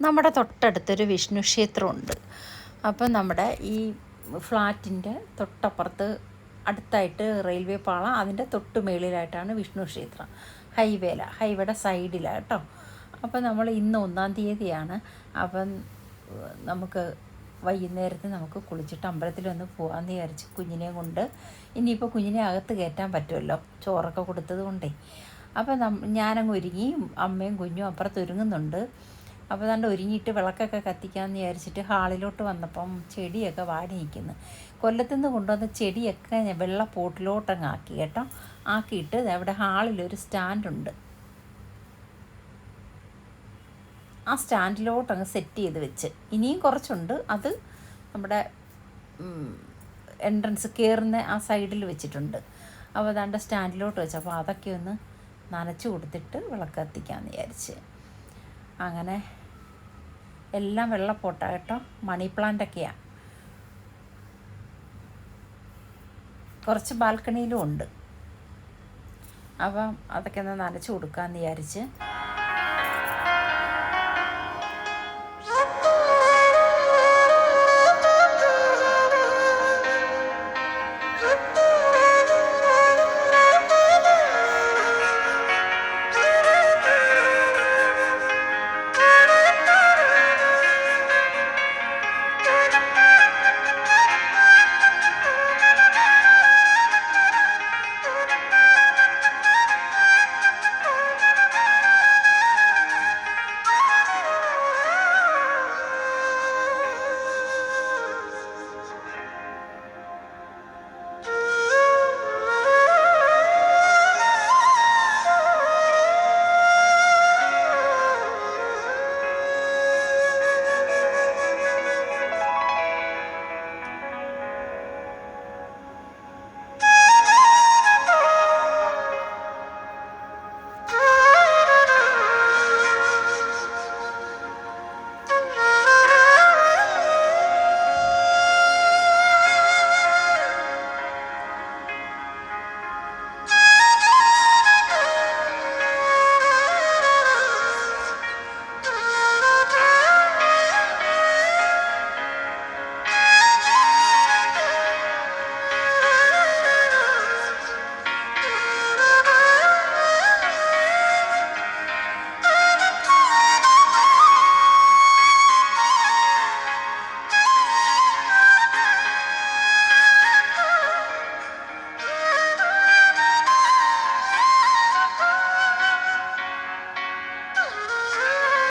നമ്മുടെ തൊട്ടടുത്തൊരു വിഷ്ണു ക്ഷേത്രമുണ്ട്. അപ്പം നമ്മുടെ ഈ ഫ്ലാറ്റിൻ്റെ തൊട്ടപ്പുറത്ത് അടുത്തായിട്ട് റെയിൽവേ പാളം, അതിൻ്റെ തൊട്ട് മേളിലായിട്ടാണ് വിഷ്ണു ക്ഷേത്രം. ഹൈവേയുടെ സൈഡിലാണ് കേട്ടോ. അപ്പം നമ്മൾ ഇന്ന് 1-ാം തീയതിയാണ്. അപ്പം നമുക്ക് വൈകുന്നേരത്ത് നമുക്ക് കുളിച്ചിട്ട് അമ്പലത്തിലൊന്ന് പോകാമെന്ന് വിചാരിച്ച് കുഞ്ഞിനെ കൊണ്ട്. ഇനിയിപ്പോൾ കുഞ്ഞിനെ അകത്ത് കയറ്റാൻ പറ്റുമല്ലോ, ചോറൊക്കെ കൊടുത്തത് കൊണ്ടേ. അപ്പം ഞാനങ്ങ് ഒരുങ്ങി, അമ്മയും കുഞ്ഞും അപ്പുറത്ത് ഒരുങ്ങുന്നുണ്ട്. അപ്പോൾ അതുകൊണ്ട് ഒരുങ്ങിയിട്ട് വിളക്കൊക്കെ കത്തിക്കാമെന്ന് വിചാരിച്ചിട്ട് ഹാളിലോട്ട് വന്നപ്പം ചെടിയൊക്കെ വാടി നിൽക്കുന്നു. കൊല്ലത്തുനിന്ന് കൊണ്ടുവന്ന ചെടിയൊക്കെ ഞാൻ വെള്ള പോട്ടിലോട്ടങ്ങ് ആക്കി കേട്ടോ. ആക്കിയിട്ട് അവിടെ ഹാളിലൊരു സ്റ്റാൻഡുണ്ട്. ആ സ്റ്റാൻഡിലോട്ടങ്ങ് സെറ്റ് ചെയ്ത് വെച്ച്, ഇനിയും കുറച്ചുണ്ട്. അത് നമ്മുടെ എൻട്രൻസ് കയറുന്ന ആ സൈഡിൽ വെച്ചിട്ടുണ്ട്. അപ്പോൾ അതാണ്ട് സ്റ്റാൻഡിലോട്ട് വെച്ച്. അപ്പോൾ അതൊക്കെ ഒന്ന് നനച്ച് കൊടുത്തിട്ട് വിളക്ക് കത്തിക്കാമെന്ന് വിചാരിച്ച്. അങ്ങനെ എല്ലാം വെള്ളപ്പോട്ടാ കേട്ടോ. മണി പ്ലാന്റൊക്കെയാണ്. കുറച്ച് ബാൽക്കണിയിലും ഉണ്ട്. അപ്പം അതൊക്കെ ഒന്ന് നനച്ച് കൊടുക്കാമെന്ന് വിചാരിച്ച്